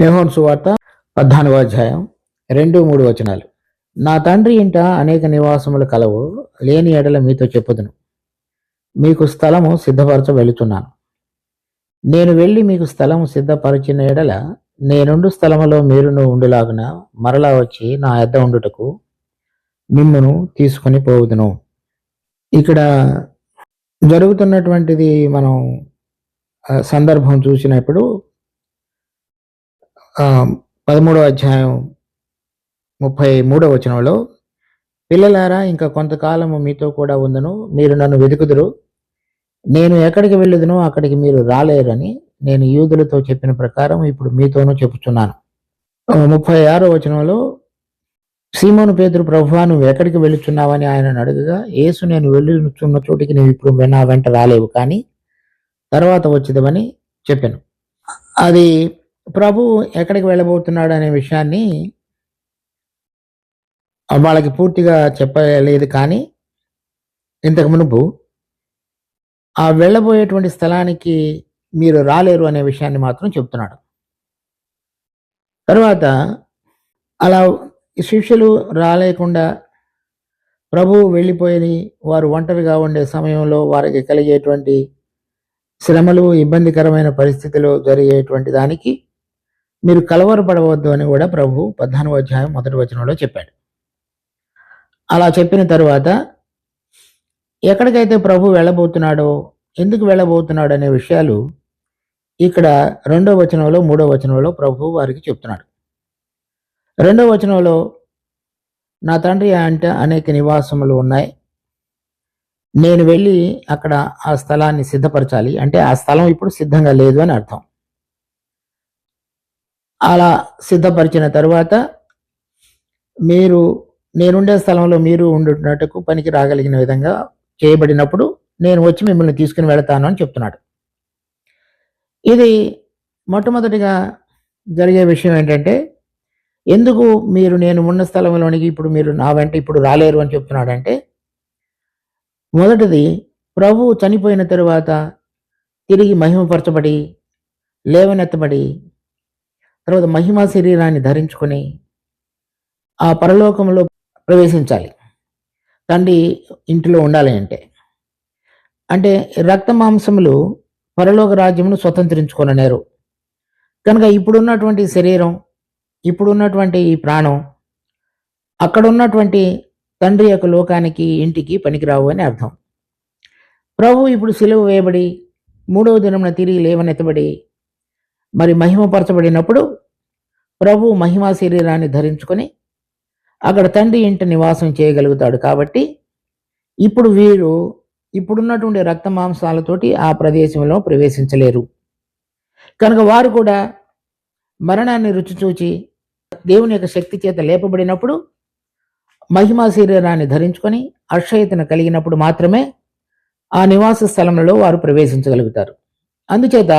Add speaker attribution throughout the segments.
Speaker 1: యోహాను సువార్త 14వ అధ్యాయం 2-3 వచనాలు. నా తండ్రి ఇంట అనేక నివాసములు కలవు, లేని ఎడల మీతో చెప్పుదును. మీకు స్థలము సిద్ధపరచ వెళుతున్నాను. నేను వెళ్ళి మీకు స్థలము సిద్ధపరిచిన ఎడల నేనుండు స్థలములో మీరును ఉండులాగున మరలా వచ్చి నా యొద్ద ఉండుటకు మిమ్మును తీసుకొని పోవుదును. ఇక్కడ జరుగుతున్నటువంటిది మనం సందర్భం చూసినప్పుడు 13వ అధ్యాయం 33వ వచనంలో, పిల్లలారా ఇంకా కొంతకాలము మీతో కూడా ఉందును, మీరు నన్ను వెతుకుదురు, నేను ఎక్కడికి వెళ్ళుదునో అక్కడికి మీరు రాలేరని నేను యూదులతో చెప్పిన ప్రకారం ఇప్పుడు మీతోనూ చెప్పుచున్నాను. 36వ వచనంలో, సీమోను పేతురు, ప్రభువా నువ్వు ఎక్కడికి వెళ్ళుచున్నావని ఆయనను అడగగా, యేసు నేను వెళ్ళుచున్న చోటికి నువ్వు ఇప్పుడు నా వెంట రాలేవు, కానీ తర్వాత వచ్చేదమని చెప్పాను. అది ప్రభు ఎక్కడికి వెళ్ళబోతున్నాడు అనే విషయాన్ని వాళ్ళకి పూర్తిగా చెప్పలేదు, కానీ ఇంతకు మునుపు ఆ వెళ్ళబోయేటువంటి స్థలానికి మీరు రాలేరు అనే విషయాన్ని మాత్రం చెప్తున్నాడు. తర్వాత అలా శిష్యులు రాలేకుండా ప్రభు వెళ్ళిపోయి వారు ఒంటరిగా ఉండే సమయంలో వారికి కలిగేటువంటి శ్రమలు, ఇబ్బందికరమైన పరిస్థితిలో జరిగేటువంటి దానికి మీరు కలవరపడవద్దు అని కూడా ప్రభు 14వ అధ్యాయం 1వ వచనంలో చెప్పాడు. అలా చెప్పిన తరువాత ఎక్కడికైతే ప్రభు వెళ్ళబోతున్నాడో, ఎందుకు వెళ్ళబోతున్నాడు అనే విషయాలు ఇక్కడ 2వ వచనంలో 3వ వచనంలో ప్రభు వారికి చెప్తున్నాడు. 2వ వచనంలో, నా తండ్రి అంటే అనేక నివాసములు ఉన్నాయి, నేను వెళ్ళి అక్కడ ఆ స్థలాన్ని సిద్ధపరచాలి, అంటే ఆ స్థలం ఇప్పుడు సిద్ధంగా లేదు అని అర్థం. అలా సిద్ధపరిచిన తరువాత మీరు నేనుండే స్థలంలో మీరు ఉండున్నట్టుకు పనికి రాగలిగిన విధంగా చేయబడినప్పుడు నేను వచ్చి మిమ్మల్ని తీసుకుని వెళతాను అని చెప్తున్నాడు. ఇది మొట్టమొదటిగా జరిగే విషయం ఏంటంటే, ఎందుకు మీరు నేను ఉన్న స్థలంలోనికి ఇప్పుడు మీరు నా వెంట ఇప్పుడు రాలేరు అని చెప్తున్నాడంటే, మొదటిది ప్రభు చనిపోయిన తరువాత తిరిగి మహిమపరచబడి లేవనెత్తబడి తర్వాత మహిమా శరీరాన్ని ధరించుకొని ఆ పరలోకంలో ప్రవేశించాలి. తండ్రి ఇంటిలో ఉండాలి అంటే రక్త మాంసములు పరలోక రాజ్యమును స్వతంత్రించుకొననేరు. కనుక ఇప్పుడున్నటువంటి శరీరం, ఇప్పుడున్నటువంటి ఈ ప్రాణం అక్కడ ఉన్నటువంటి తండ్రి యొక్క లోకానికి, ఇంటికి పనికిరావు అని అర్థం. ప్రభు ఇప్పుడు సిలువ వేయబడి 3వ దినమున తిరిగి లేవనెత్తబడి మరి మహిమపరచబడినప్పుడు ప్రభు మహిమా శరీరాన్ని ధరించుకొని అక్కడ తండ్రి ఇంట నివాసం చేయగలుగుతాడు. కాబట్టి ఇప్పుడు వీరు ఇప్పుడున్నటువంటి రక్త మాంసాలతోటి ఆ ప్రదేశంలో ప్రవేశించలేరు. కనుక వారు కూడా మరణాన్ని రుచి చూచి దేవుని యొక్క శక్తి చేత లేపబడినప్పుడు మహిమా శరీరాన్ని ధరించుకొని అక్షయతను కలిగినప్పుడు మాత్రమే ఆ నివాస స్థలంలో వారు ప్రవేశించగలుగుతారు. అందుచేత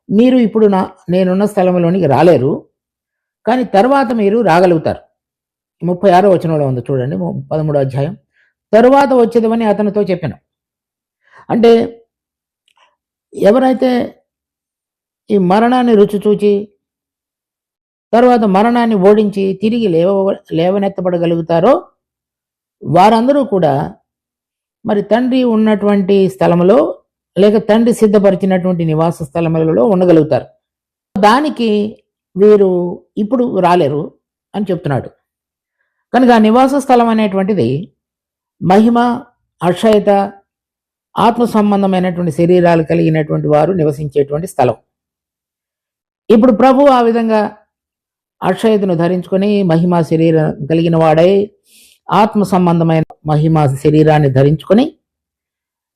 Speaker 1: మీరు ఇప్పుడు నేనున్న స్థలంలోనికి రాలేరు, కానీ తర్వాత మీరు రాగలుగుతారు. 36వ వచనంలో ఉంది చూడండి, 13వ అధ్యాయం. తరువాత వచ్చేదమని అతనితో చెప్పాను. అంటే ఎవరైతే ఈ మరణాన్ని రుచి చూచి తర్వాత మరణాన్ని ఓడించి తిరిగి లేవనెత్తబడగలుగుతారో వారందరూ కూడా మరి తండ్రి ఉన్నటువంటి స్థలంలో లేక తండ్రి సిద్ధపరిచినటువంటి నివాస స్థలములలో ఉండగలుగుతారు. దానికి వీరు ఇప్పుడు రాలేరు అని చెప్తున్నాడు. కనుక ఆ నివాస స్థలం అనేటువంటిది మహిమ, అక్షయత, ఆత్మ సంబంధమైనటువంటి శరీరాలు కలిగినటువంటి వారు నివసించేటువంటి స్థలం. ఇప్పుడు ప్రభు ఆ విధంగా అక్షయతను ధరించుకొని మహిమా శరీరం కలిగిన వాడై ఆత్మ సంబంధమైన మహిమా శరీరాన్ని ధరించుకొని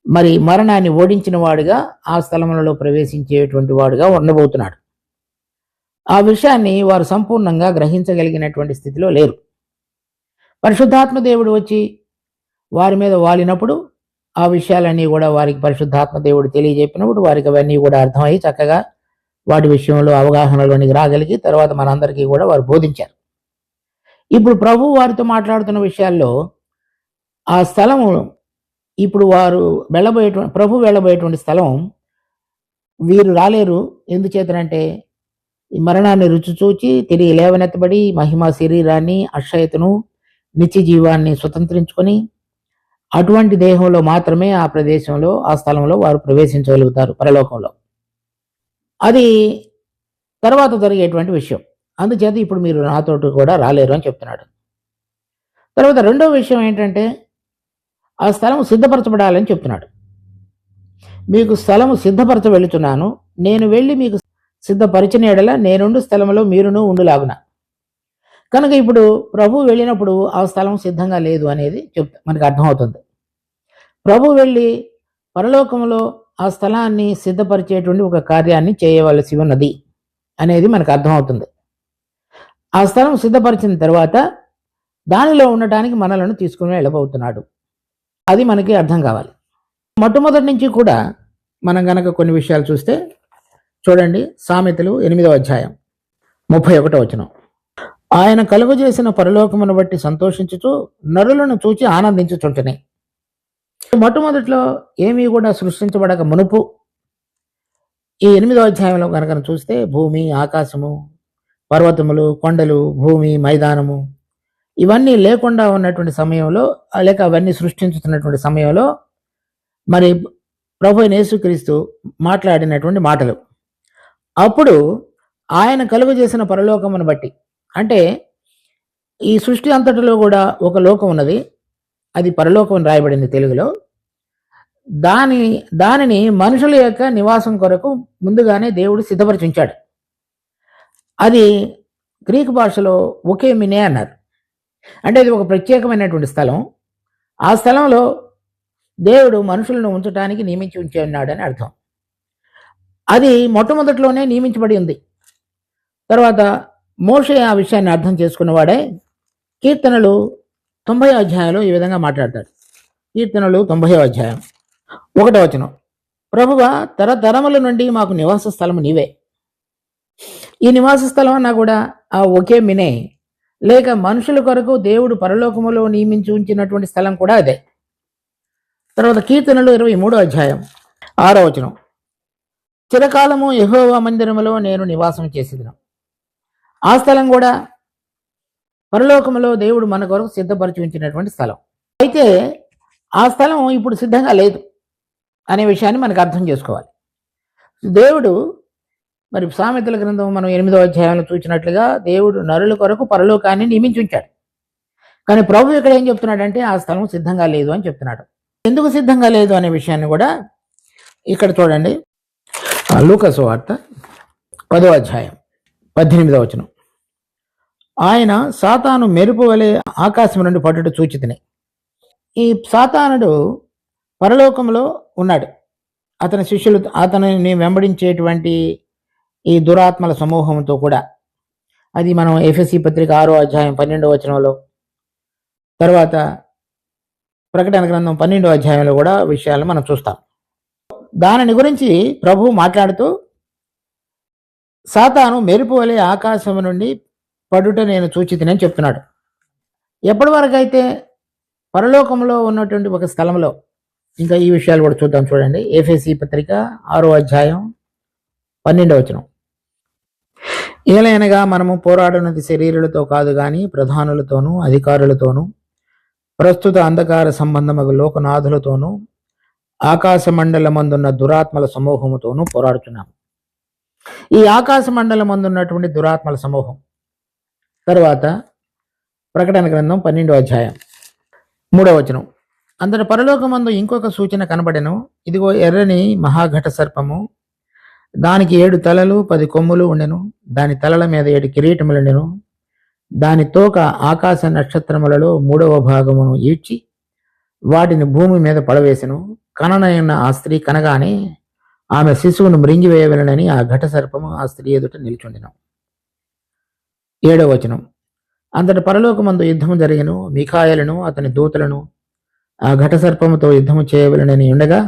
Speaker 1: మరి మరణాన్ని ఓడించిన వాడుగా ఆ స్థలములలో ప్రవేశించేటువంటి వాడుగా ఉండబోతున్నాడు. ఆ విషయాన్ని వారు సంపూర్ణంగా గ్రహించగలిగినటువంటి స్థితిలో లేరు. పరిశుద్ధాత్మ దేవుడు వచ్చి వారి మీద వాలినప్పుడు ఆ విషయాలన్నీ కూడా వారికి పరిశుద్ధాత్మ దేవుడు తెలియజెప్పినప్పుడు వారికి అవన్నీ కూడా అర్థమయ్యి చక్కగా వాటి విషయంలో అవగాహనలోనికి రాగలిగి తర్వాత మనందరికీ కూడా వారు బోధించారు. ఇప్పుడు ప్రభు వారితో మాట్లాడుతున్న విషయాల్లో ఆ స్థలము ఇప్పుడు వారు ప్రభు వెళ్ళబోయేటువంటి స్థలం వీరు రాలేరు. ఎందుచేతనంటే ఈ మరణాన్ని రుచి చూచి తిరిగి లేవనెత్తబడి మహిమ శరీరాన్ని, అక్షయతను, నిత్య జీవాన్ని స్వతంత్రించుకొని అటువంటి దేహంలో మాత్రమే ఆ ప్రదేశంలో, ఆ స్థలంలో వారు ప్రవేశించగలుగుతారు పరలోకంలో. అది తర్వాత జరిగేటువంటి విషయం. అందుచేత ఇప్పుడు మీరు నాతోటి కూడా రాలేరు అని చెప్తున్నాడు. తర్వాత రెండో విషయం ఏంటంటే, ఆ స్థలం సిద్ధపరచబడాలని చెప్తున్నాడు. మీకు స్థలము సిద్ధపరచ వెళుతున్నాను, నేను వెళ్ళి మీకు సిద్ధపరిచిన ఎడల నేనుండు స్థలంలో మీరును ఉండులాగున. కనుక ఇప్పుడు ప్రభు వెళ్ళినప్పుడు ఆ స్థలం సిద్ధంగా లేదు అనేది మనకు అర్థమవుతుంది. ప్రభు వెళ్ళి పరలోకంలో ఆ స్థలాన్ని సిద్ధపరిచేటువంటి ఒక కార్యాన్ని చేయవలసి ఉన్నది అనేది మనకు అర్థమవుతుంది. ఆ స్థలం సిద్ధపరిచిన తర్వాత దానిలో ఉండటానికి మనలను తీసుకుని వెళ్ళబోతున్నాడు. అది మనకి అర్థం కావాలి. మొట్టమొదటి నుంచి కూడా మనం గనక కొన్ని విషయాలు చూస్తే చూడండి, సామెతలు 8వ అధ్యాయం 31వ వచనం. ఆయన కలుగజేసిన పరలోకమును బట్టి సంతోషించుచు నరులను చూచి ఆనందించుచుంటనే. మొట్టమొదట్లో ఏమీ కూడా సృష్టించబడక మునుపు ఈ 8వ అధ్యాయంలో కనుక చూస్తే భూమి, ఆకాశము, పర్వతములు, కొండలు, భూమి, మైదానము ఇవన్నీ లేకుండా ఉన్నటువంటి సమయంలో, లేక అవన్నీ సృష్టించుతున్నటువంటి సమయంలో మరి ప్రభు అయిన యేసుక్రీస్తు మాట్లాడినటువంటి మాటలు. అప్పుడు ఆయన కలుగు చేసిన పరలోకమును బట్టి, అంటే ఈ సృష్టి అంతటిలో కూడా ఒక లోకం ఉన్నది, అది పరలోకం అని రాయబడింది తెలుగులో. దానిని మనుషుల యొక్క నివాసం కొరకు ముందుగానే దేవుడు సిద్ధపరిచి ఉంచాడు. అది గ్రీకు భాషలో ఒకే మినే అన్నారు. అంటే అది ఒక ప్రత్యేకమైనటువంటి స్థలం. ఆ స్థలంలో దేవుడు మనుషులను ఉంచడానికి నియమించి ఉంచి ఉన్నాడని అర్థం. అది మొట్టమొదట్లోనే నియమించబడి ఉంది. తర్వాత మోషే ఆ విషయాన్ని అర్థం చేసుకున్నవాడే కీర్తనలు 90వ అధ్యాయంలో ఈ విధంగా మాట్లాడతాడు. కీర్తనలు 90వ అధ్యాయం 1వ వచనం. ప్రభువా, తరతరముల నుండి మాకు నివాస స్థలము నీవే. ఈ నివాస స్థలం అన్నా కూడా ఆ ఒకే మినే, లేక మనుషుల కొరకు దేవుడు పరలోకములో నియమించి ఉంచినటువంటి స్థలం కూడా అదే. తర్వాత కీర్తనలు 23వ అధ్యాయం 6వ వచనం. చిరకాలము యెహోవా మందిరములో నేను నివాసం చేసేదను. ఆ స్థలం కూడా పరలోకములో దేవుడు మన కొరకు సిద్ధపరిచి ఉంచినటువంటి స్థలం. అయితే ఆ స్థలం ఇప్పుడు సిద్ధంగా లేదు అనే విషయాన్ని మనకు అర్థం చేసుకోవాలి. దేవుడు మరి సామెతల గ్రంథం మనం 8వ అధ్యాయంలో చూసినట్లుగా దేవుడు నరుల కొరకు పరలోకాన్ని నియమించి ఉంచాడు. కానీ ప్రభు ఇక్కడ ఏం చెప్తున్నాడంటే ఆ స్థలం సిద్ధంగా లేదు అని చెప్తున్నాడు. ఎందుకు సిద్ధంగా లేదు అనే విషయాన్ని కూడా ఇక్కడ చూడండి. లూకా సువార్త 10వ అధ్యాయం 18వ వచనం. ఆయన సాతాను మెరుపు వలె ఆకాశం నుండి పట్టుట చూచితిని. ఈ సాతానుడు పరలోకంలో ఉన్నాడు. అతని శిష్యులు, అతనిని వెంబడించేటువంటి ఈ దురాత్మల సమూహంతో కూడా. అది మనం ఎఫెసీ పత్రిక 6వ అధ్యాయం 12వ వచనంలో, తర్వాత ప్రకటన గ్రంథం 12వ అధ్యాయంలో కూడా విషయాలు మనం చూస్తాం. దానిని గురించి ప్రభు మాట్లాడుతూ సాతాను మెరుపు వలె ఆకాశం నుండి పడుట నేను చూచితినని చెప్తున్నాడు. ఎప్పటి వరకు అయితే పరలోకంలో ఉన్నటువంటి ఒక స్థలంలో, ఇంకా ఈ విషయాలు కూడా చూద్దాం. చూడండి, ఎఫెసీ పత్రిక 6వ అధ్యాయం 12వ వచనం. ఏలైనగా మనము పోరాడున్నది శరీరులతో కాదు గాని ప్రధానులతోనూ అధికారులతోనూ ప్రస్తుత అంధకార సంబంధమగు లోకనాథులతోనూ ఆకాశ మండలమందున్న దురాత్మల సమూహముతోనూ పోరాడుతున్నాము. ఈ ఆకాశ మండలమందున్నటువంటి దురాత్మల సమూహం. తర్వాత ప్రకటన గ్రంథం 12వ అధ్యాయం 3వ వచనం. అంతట పరలోకమందు ఇంకొక సూచన కనబడెను. ఇదిగో ఎర్రని మహాఘట సర్పము, దానికి 7 తలలు 10 కొమ్ములు ఉండెను. దాని తలల మీద 7 కిరీటములుండెను. దాని తోక ఆకాశ నక్షత్రములలో 3వ భాగమును ఈడ్చి వాటిని భూమి మీద పడవేసెను. కననైన ఆ స్త్రీ కనగానే ఆమె శిశువును మృంగివేయవలెనని ఆ ఘట సర్పము ఆ స్త్రీ ఎదుట నిల్చుండెను. 7వ వచనం. అంతట పరలోకమందు యుద్ధము జరిగెను. మిఖాయేలును అతని దూతలను ఆ ఘట సర్పముతో యుద్ధము చేయవలెనని ఉండగా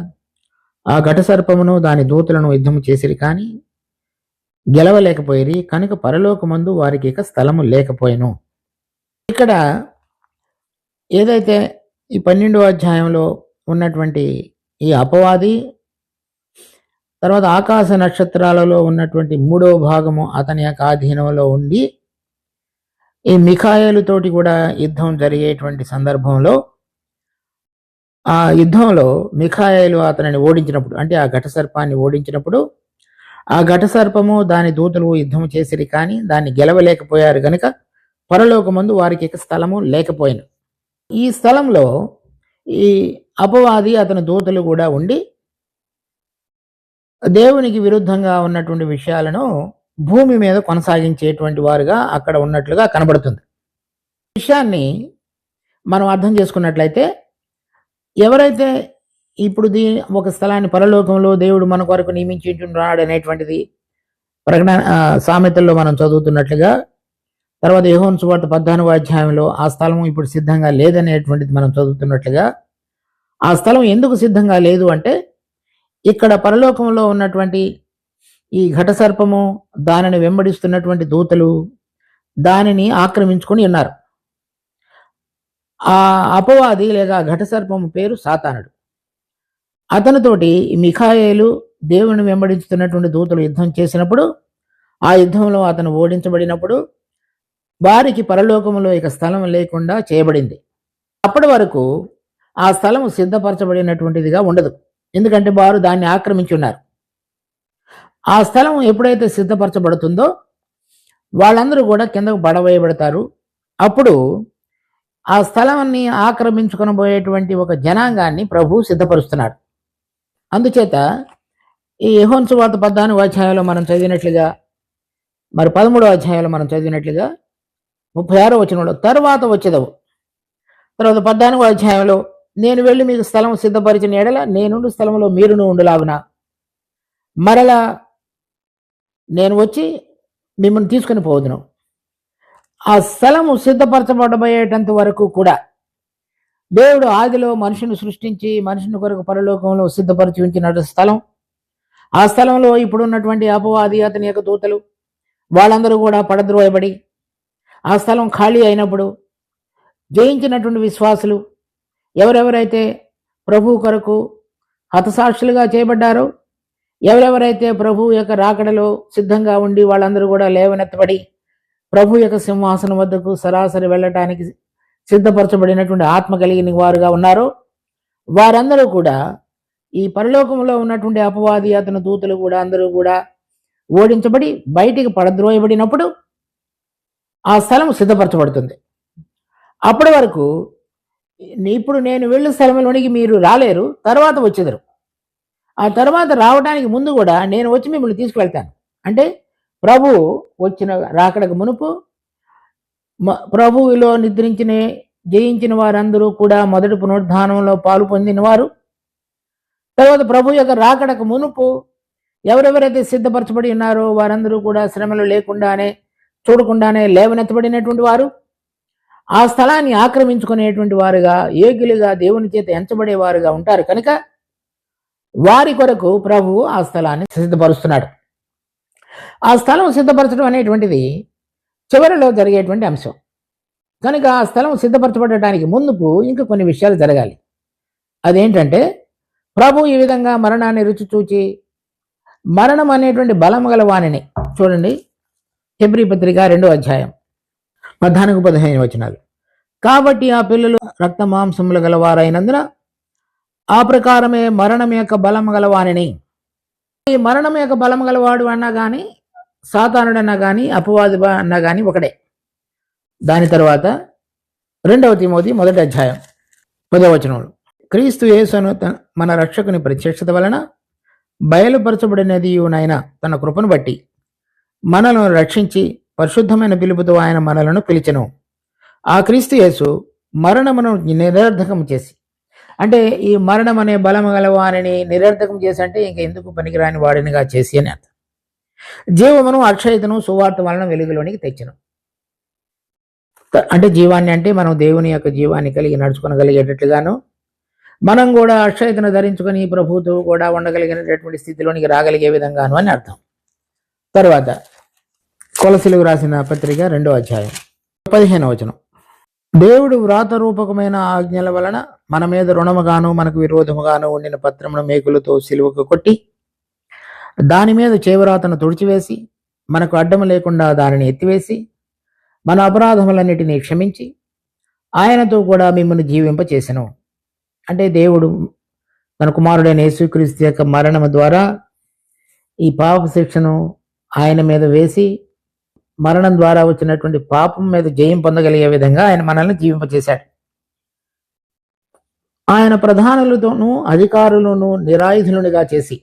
Speaker 1: ఆ ఘట సర్పమును దాని దూతలను యుద్ధము చేసిరి, కానీ గెలవలేకపోయిరి. కనుక పరలోకమందు వారికి ఇక స్థలము లేకపోయెను. ఇక్కడ ఏదైతే ఈ 12వ అధ్యాయంలో ఉన్నటువంటి ఈ అపవాది, తర్వాత ఆకాశ నక్షత్రాలలో ఉన్నటువంటి 3వ భాగము అతని యొక్క ఆధీనంలో ఉండి, ఈ మిఖాయేలుతోటి కూడా యుద్ధం జరిగేటువంటి సందర్భంలో ఆ యుద్ధంలో మిఖాయేలు అతనిని ఓడించినప్పుడు, అంటే ఆ ఘట సర్పాన్ని ఓడించినప్పుడు, ఆ ఘట సర్పము దాని దూతలు యుద్ధం చేసిరి కానీ దాన్ని గెలవలేకపోయారు గనుక పరలోకమందు వారికి ఇక స్థలము లేకపోయిన. ఈ స్థలంలో ఈ అపవాది అతని దూతలు కూడా ఉండి దేవునికి విరుద్ధంగా ఉన్నటువంటి విషయాలను భూమి మీద కొనసాగించేటువంటి వారుగా అక్కడ ఉన్నట్లుగా కనబడుతుంది. విషయాన్ని మనం అర్థం చేసుకున్నట్లయితే, ఎవరైతే ఇప్పుడు ఒక స్థలాన్ని పరలోకంలో దేవుడు మన కొరకు నియమించున్నాడు అనేటువంటిది ప్రకటన సామెతల్లో మనం చదువుతున్నట్లుగా, తర్వాత యోహాను సువార్త 14వ అధ్యాయంలో ఆ స్థలం ఇప్పుడు సిద్ధంగా లేదనేటువంటిది మనం చదువుతున్నట్లుగా, ఆ స్థలం ఎందుకు సిద్ధంగా లేదు అంటే, ఇక్కడ పరలోకంలో ఉన్నటువంటి ఈ ఘట సర్పము దానిని వెంబడిస్తున్నటువంటి దూతలు దానిని ఆక్రమించుకొని ఉన్నారు. ఆ అపవాది లేదా ఘట సర్పము పేరు సాతానుడు. అతనితోటి మిఖాయేలు దేవుని వెంబడించుతున్నటువంటి దూతలు యుద్ధం చేసినప్పుడు, ఆ యుద్ధంలో అతను ఓడించబడినప్పుడు వారికి పరలోకంలో ఇక స్థలం లేకుండా చేయబడింది. అప్పటి వరకు ఆ స్థలం సిద్ధపరచబడినటువంటిదిగా ఉండదు, ఎందుకంటే వారు దాన్ని ఆక్రమించి ఉన్నారు. ఆ స్థలం ఎప్పుడైతే సిద్ధపరచబడుతుందో వాళ్ళందరూ కూడా కిందకు పడవేయబడతారు. అప్పుడు ఆ స్థలాన్ని ఆక్రమించుకొని పోయేటువంటి ఒక జనాంగాన్ని ప్రభు సిద్ధపరుస్తున్నాడు. అందుచేత ఈ యోహాను సువార్త 14వ అధ్యాయంలో మనం చదివినట్లుగా, మరి 13వ అధ్యాయంలో మనం చదివినట్లుగా 36వ వచనంలో తర్వాత వచ్చేదవు, తర్వాత 14వ అధ్యాయంలో నేను వెళ్ళి మీకు స్థలం సిద్ధపరిచిన ఎడల నేనుండు స్థలంలో మీరును ఉండులాగున మరలా నేను వచ్చి మిమ్మల్ని తీసుకుని పోదును. ఆ స్థలము సిద్ధపరచబడబోయేటంత వరకు కూడా దేవుడు ఆదిలో మనిషిని సృష్టించి మనిషిని కొరకు పరలోకంలో సిద్ధపరిచి ఉంచిన స్థలం, ఆ స్థలంలో ఇప్పుడున్నటువంటి అపవాది అతని యొక్క దూతలు వాళ్ళందరూ కూడా పడద్రోయబడి ఆ స్థలం ఖాళీ అయినప్పుడు జయించినటువంటి విశ్వాసులు ఎవరెవరైతే ప్రభు కొరకు హతసాక్షులుగా చేయబడ్డారో, ఎవరెవరైతే ప్రభు యొక్క రాకడలో సిద్ధంగా ఉండి వాళ్ళందరూ కూడా లేవనెత్తబడి ప్రభు యొక్క సింహాసనం వద్దకు సరాసరి వెళ్ళటానికి సిద్ధపరచబడినటువంటి ఆత్మ కలిగిన వారుగా ఉన్నారో, వారందరూ కూడా ఈ పరలోకంలో ఉన్నటువంటి అపవాది అతని దూతలు కూడా అందరూ కూడా ఓడించబడి బయటికి పడద్రోయబడినప్పుడు ఆ స్థలం సిద్ధపరచబడుతుంది. అప్పటి వరకు ఇప్పుడు నేను వెళ్ళే స్థలంలోనికి మీరు రాలేరు, తర్వాత వచ్చేదరు. ఆ తర్వాత రావడానికి ముందు కూడా నేను వచ్చి మిమ్మల్ని తీసుకువెళ్తాను. అంటే ప్రభు వచ్చిన రాకడకు మునుపు ప్రభువులో నిద్రించిన జయించిన వారందరూ కూడా మొదటి పునరుద్ధానంలో పాలు పొందిన వారు, తర్వాత ప్రభు యొక్క రాకడకు మునుపు ఎవరెవరైతే సిద్ధపరచబడి ఉన్నారో వారందరూ కూడా శ్రమలు లేకుండానే చూడకుండానే లేవనెత్తబడినటువంటి వారు, ఆ స్థలాన్ని ఆక్రమించుకునేటువంటి వారుగా యోగ్యులుగా దేవుని చేత ఎంచబడేవారుగా ఉంటారు. కనుక వారి కొరకు ప్రభువు ఆ స్థలాన్ని సిద్ధపరుస్తున్నాడు. ఆ స్థలం సిద్ధపరచడం అనేటువంటిది చివరిలో జరిగేటువంటి అంశం కనుక ఆ స్థలం సిద్ధపరచబడటానికి ముందుకు ఇంకా కొన్ని విషయాలు జరగాలి. అదేంటంటే, ప్రభు ఈ విధంగా మరణాన్ని రుచి చూచి మరణం అనేటువంటి బలం గల వాణిని చూడండి, హెబ్రీ పత్రిక 2వ అధ్యాయం 14-15 వచనాలు. కాబట్టి ఆ పిల్లలు రక్త మాంసములు గలవారైనందున ఆ ప్రకారమే మరణం యొక్క బలం గలవానిని. ఈ మరణం యొక్క బలం గలవాడు అన్నా కానీ, సాతానుడు అన్నా కానీ, అపవాది అన్నా కానీ ఒకటే. దాని తర్వాత 2వ తిమోతి 1వ అధ్యాయం 10వ వచనంలో, క్రీస్తు యేసును మన రక్షకుని ప్రత్యక్షత వలన బయలుపరచబడినదియునైన తన కృపను బట్టి మనలను రక్షించి పరిశుద్ధమైన పిలుపుతో ఆయన మనలను పిలిచెను. ఆ క్రీస్తు యేసు మరణమును నిరర్ధకం చేసి, అంటే ఈ మరణం అనే బలం గల వారిని నిరర్ధకం చేసి అంటే ఇంక ఎందుకు పనికిరాని వాడినిగా చేసి అని అర్థం. జీవమును అక్షయతను సువార్త వలన వెలుగులోనికి తెచ్చను. అంటే జీవాన్ని అంటే మనం దేవుని యొక్క జీవాన్ని కలిగి నడుచుకోగలిగేటట్లుగాను, మనం కూడా అక్షయతను ధరించుకొని ప్రభువుతో కూడా ఉండగలిగినటువంటి స్థితిలోనికి రాగలిగే విధంగాను అని అర్థం. తర్వాత కొలసీలకు రాసిన పత్రిక 2వ అధ్యాయం 15వ వచనం, దేవుడు వ్రాత రూపకమైన ఆజ్ఞల వలన మన మీద రుణముగాను మనకు విరోధముగాను ఉండిన పత్రమును మేకులతో సిలువకు కొట్టి దాని మీద చేవరాతను తుడిచివేసి మనకు అడ్డము లేకుండా దానిని ఎత్తివేసి మన అపరాధములన్నిటినీ క్షమించి ఆయనతో కూడా మిమ్మల్ని జీవింపచేసెను. అంటే దేవుడు తన కుమారుడైన యేసుక్రీస్తు యొక్క మరణము ద్వారా ఈ పాప శిక్షను ఆయన మీద వేసి మరణం ద్వారా వచ్చినటువంటి పాపం మీద జయం పొందగలిగే విధంగా ఆయన మనల్ని జీవింపచేశాడు. ఆయన ప్రధానులతోనూ అధికారులను నిరాయుధులుగా చేసి,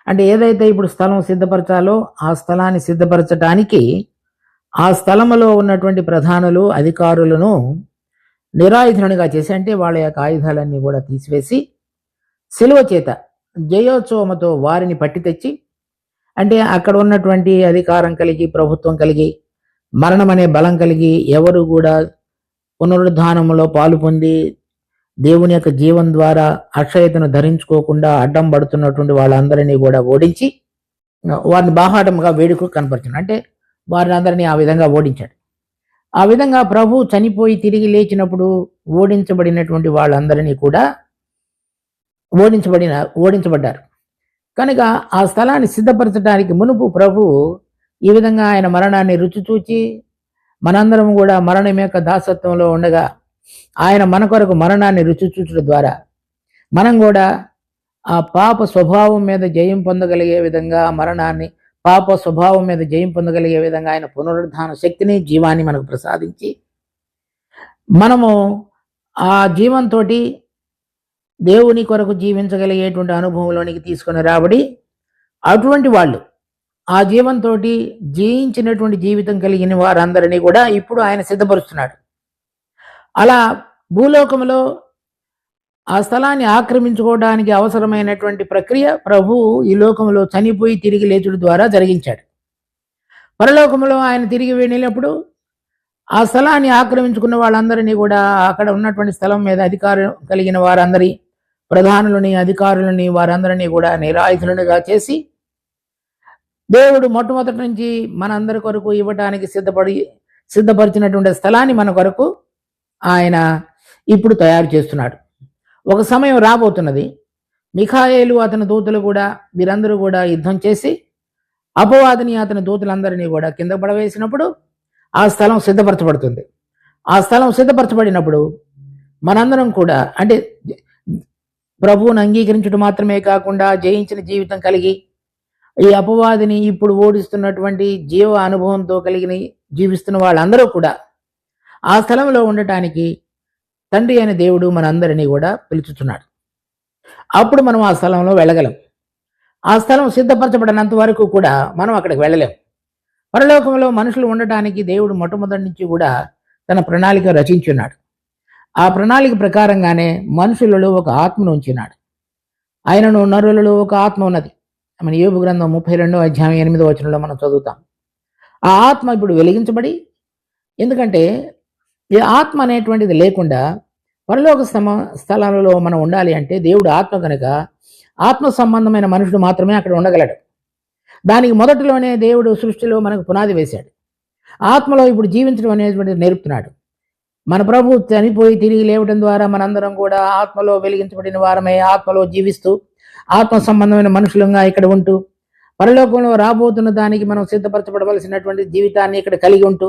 Speaker 1: అంటే ఏదైతే ఇప్పుడు స్థలం సిద్ధపరచాలో ఆ స్థలాన్ని సిద్ధపరచడానికి ఆ స్థలములో ఉన్నటువంటి ప్రధానులు అధికారులను నిరాయుధులుగా చేసి, అంటే వాళ్ళ యొక్క ఆయుధాలన్నీ కూడా తీసివేసి శిలువ చేత జయోత్సవముతో వారిని పట్టి తెచ్చి, అంటే అక్కడ ఉన్నటువంటి అధికారం కలిగి ప్రభుత్వం కలిగి మరణం అనే బలం కలిగి ఎవరు కూడా పునరుద్ధానములో పాలు పొంది దేవుని యొక్క జీవం ద్వారా అక్షయతను ధరించుకోకుండా అడ్డం పడుతున్నటువంటి వాళ్ళందరినీ కూడా ఓడించి వారిని బాహాటముగా వేడుకు కనపరిచాడు. అంటే వారిని అందరినీ ఆ విధంగా ఓడించాడు. ఆ విధంగా ప్రభు చనిపోయి తిరిగి లేచినప్పుడు ఓడించబడినటువంటి వాళ్ళందరినీ కూడా ఓడించబడ్డారు. కనుక ఆ స్థలాన్ని సిద్ధపరచడానికి మునుపు ప్రభు ఈ విధంగా ఆయన మరణాన్ని రుచి చూచి మనందరం కూడా మరణం యొక్క దాసత్వంలో ఉండగా ఆయన మన కొరకు మరణాన్ని రుచి చూచడం ద్వారా మనం కూడా ఆ పాప స్వభావం మీద జయం పొందగలిగే విధంగా పాప స్వభావం మీద జయం పొందగలిగే విధంగా ఆయన పునరుద్ధాన శక్తిని జీవాన్ని మనకు ప్రసాదించి మనము ఆ జీవంతో దేవుని కొరకు జీవించగలిగేటువంటి అనుభవంలోనికి తీసుకుని రాబడి అటువంటి వాళ్ళు ఆ జీవంతో జయించినటువంటి జీవితం కలిగిన వారందరినీ కూడా ఇప్పుడు ఆయన సిద్ధపరుస్తున్నాడు. అలా భూలోకంలో ఆ స్థలాన్ని ఆక్రమించుకోవడానికి అవసరమైనటువంటి ప్రక్రియ ప్రభు ఈ లోకంలో చనిపోయి తిరిగి లేచుడు ద్వారా జరిగించాడు. పరలోకంలో ఆయన తిరిగి వెళ్ళినప్పుడు ఆ స్థలాన్ని ఆక్రమించుకున్న వాళ్ళందరినీ కూడా అక్కడ ఉన్నటువంటి స్థలం మీద అధికారం కలిగిన వారందరి ప్రధానులని అధికారులని వారందరినీ కూడా నిరాయుధులుగా చేసి దేవుడు మొట్టమొదటి నుంచి మనందరి కొరకు ఇవ్వటానికి సిద్ధపరిచినటువంటి స్థలాన్ని మన కొరకు ఆయన ఇప్పుడు తయారు చేస్తున్నాడు. ఒక సమయం రాబోతున్నది, మిఖాయేలు అతని దూతలు కూడా వీరందరూ కూడా యుద్ధం చేసి అపవాదిని అతని దూతలందరినీ కూడా కింద పడవేసినప్పుడు ఆ స్థలం సిద్ధపరచబడుతుంది. ఆ స్థలం సిద్ధపరచబడినప్పుడు మనందరం కూడా, అంటే ప్రభువును అంగీకరించడం మాత్రమే కాకుండా జయించిన జీవితం కలిగి ఈ అపవాదిని ఇప్పుడు ఓడిస్తున్నటువంటి జీవ అనుభవంతో కలిగిన జీవిస్తున్న వాళ్ళందరూ కూడా ఆ స్థలంలో ఉండటానికి తండ్రి అయిన దేవుడు మనందరినీ కూడా పిలుచుతున్నాడు. అప్పుడు మనం ఆ స్థలంలో వెళ్ళగలం. ఆ స్థలం సిద్ధపరచబడినంత వరకు కూడా మనం అక్కడికి వెళ్ళలేం. పరలోకంలో మనుషులు ఉండటానికి దేవుడు మొట్టమొదటి నుంచి కూడా తన ప్రణాళిక రచించున్నాడు. ఆ ప్రణాళిక ప్రకారంగానే మనుషులలో ఒక ఆత్మను ఉంచినాడు. ఆయనను నరులలో ఒక ఆత్మ ఉన్నది. మన యోబు గ్రంథం 32:8 మనం చదువుతాం. ఆ ఆత్మ ఇప్పుడు వెలిగించబడి, ఎందుకంటే ఈ ఆత్మ అనేటువంటిది లేకుండా పరలోక స్థలాలలో మనం ఉండాలి అంటే దేవుడు ఆత్మ కనుక ఆత్మ సంబంధమైన మనుషుడు మాత్రమే అక్కడ ఉండగలడు. దానికి మొదటిలోనే దేవుడు సృష్టిలో మనకు పునాది వేశాడు. ఆత్మలో ఇప్పుడు జీవించడం అనేటువంటిది నేర్పుతున్నాడు. మన ప్రభు చనిపోయి తిరిగి లేవడం ద్వారా మనందరం కూడా ఆత్మలో వెలిగించబడిన వారమై ఆత్మలో జీవిస్తూ ఆత్మ సంబంధమైన మనుషులంగా ఇక్కడ ఉంటూ పరలోకంలో రాబోతున్న దానికి మనం సిద్ధపరచబడవలసినటువంటి జీవితాన్ని ఇక్కడ కలిగి ఉంటూ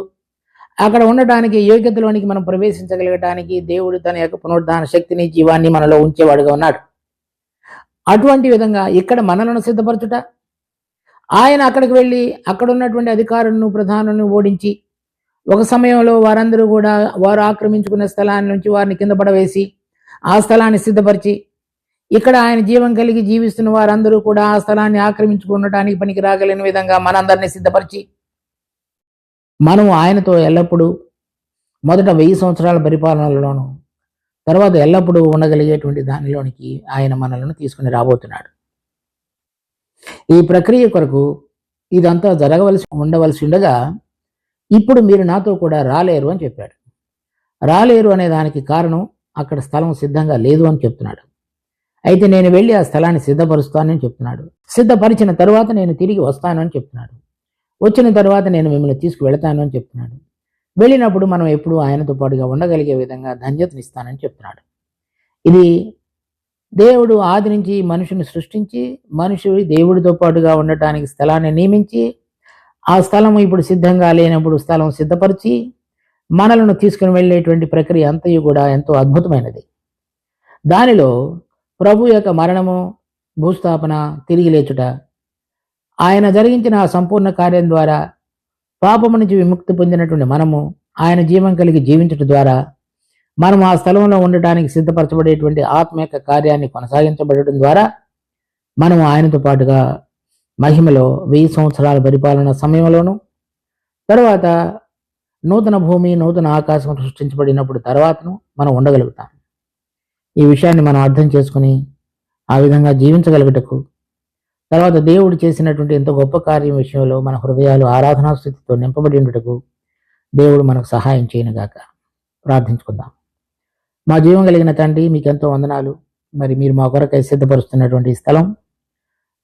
Speaker 1: అక్కడ ఉండటానికి యోగ్యతలోనికి మనం ప్రవేశించగలగటానికి దేవుడు తన యొక్క పునరుద్ధాన శక్తిని జీవాన్ని మనలో ఉంచేవాడుగా ఉన్నాడు. అటువంటి విధంగా ఇక్కడ మనలను సిద్ధపరచుట, ఆయన అక్కడికి వెళ్ళి అక్కడ ఉన్నటువంటి అధికారులను ప్రధానులను ఓడించి ఒక సమయంలో వారందరూ కూడా వారు ఆక్రమించుకున్న స్థలాన్ని నుంచి వారిని కింద పడవేసి ఆ స్థలాన్ని సిద్ధపరిచి ఇక్కడ ఆయన జీవం కలిగి జీవిస్తున్న వారందరూ కూడా ఆ స్థలాన్ని ఆక్రమించుకునడానికి పనికి రాగలిగిన విధంగా మనందరినీ సిద్ధపరిచి మనం ఆయనతో ఎల్లప్పుడూ మొదట 1000 సంవత్సరాల పరిపాలనలోనూ తర్వాత ఎల్లప్పుడూ ఉండగలిగేటువంటి దానిలోనికి ఆయన మనలను తీసుకుని రాబోతున్నాడు. ఈ ప్రక్రియ కొరకు ఇదంతా ఉండవలసి ఉండగా ఇప్పుడు మీరు నాతో కూడా రాలేరు అని చెప్పాడు. రాలేరు అనే దానికి కారణం అక్కడ స్థలం సిద్ధంగా లేదు అని చెప్తున్నాడు. అయితే నేను వెళ్ళి ఆ స్థలాన్ని సిద్ధపరుస్తానని చెప్తున్నాడు. సిద్ధపరిచిన తరువాత నేను తిరిగి వస్తాను అని చెప్తున్నాడు. వచ్చిన తర్వాత నేను మిమ్మల్ని తీసుకువెళతాను అని చెప్తున్నాడు. వెళ్ళినప్పుడు మనం ఎప్పుడు ఆయనతో పాటుగా ఉండగలిగే విధంగా ధన్యతనిస్తానని చెప్తున్నాడు. ఇది దేవుడు ఆది నుంచి మనుషుని సృష్టించి మనుషుడు దేవుడితో పాటుగా ఉండటానికి స్థలాన్ని నియమించి ఆ స్థలం ఇప్పుడు సిద్ధంగా లేనప్పుడు స్థలం సిద్ధపరిచి మనలను తీసుకుని వెళ్ళేటువంటి ప్రక్రియ అంతయు కూడా ఎంతో అద్భుతమైనది. దానిలో ప్రభు యొక్క మరణము, భూస్థాపన, తిరిగి లేచుట, ఆయన జరిగించిన ఆ సంపూర్ణ కార్యం ద్వారా పాపము నుంచి విముక్తి పొందినటువంటి మనము ఆయన జీవం కలిగి జీవించడం ద్వారా మనం ఆ స్థలంలో ఉండటానికి సిద్ధపరచబడేటువంటి ఆత్మ యొక్క కార్యాన్ని కొనసాగించబడటం ద్వారా మనం ఆయనతో పాటుగా మహిమలో 1000 సంవత్సరాల పరిపాలన సమయంలోను, తర్వాత నూతన భూమి, నూతన ఆకాశం సృష్టించబడినప్పుడు తర్వాతను మనం ఉండగలుగుతాం. ఈ విషయాన్ని మనం అర్థం చేసుకుని ఆ విధంగా జీవించగలుగుటకు, తర్వాత దేవుడు చేసినటువంటి ఎంతో గొప్ప కార్యం విషయంలో మన హృదయాలు ఆరాధనా స్థితితో నింపబడి ఉండుటకు దేవుడు మనకు సహాయం చేయనుగాక. ప్రార్థించుకుందాం. మా జీవం కలిగిన తండ్రి, మీకెంతో వందనాలు. మరి మీరు మా కొరకై సిద్ధపరుస్తున్నటువంటి స్థలం,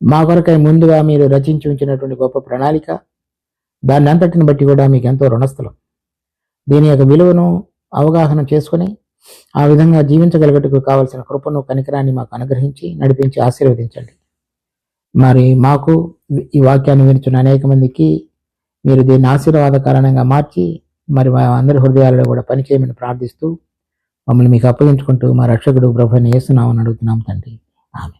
Speaker 1: మా కొరకై ముందుగా మీరు రచించి ఉంచినటువంటి గొప్ప ప్రణాళిక, దాన్ని అంతటిని బట్టి కూడా మీకు ఎంతో రుణస్థలం. దీని యొక్క విలువను అవగాహన చేసుకుని ఆ విధంగా జీవించగలిగటకు కావలసిన కృపను, కనికరాన్ని మాకు అనుగ్రహించి నడిపించి ఆశీర్వదించండి. మరి మాకు ఈ వాక్యాన్ని వినిచున్న అనేక మందికి మీరు దీన్ని ఆశీర్వాద కారణంగా మార్చి మరి మా అందరి హృదయాలలో కూడా పనిచేయమని ప్రార్థిస్తూ మమ్మల్ని మీకు అప్పగించుకుంటూ మా రక్షకుడు ప్రభువైన యేసు నామమున అడుగుతున్నాం తండ్రి. ఆమేన్.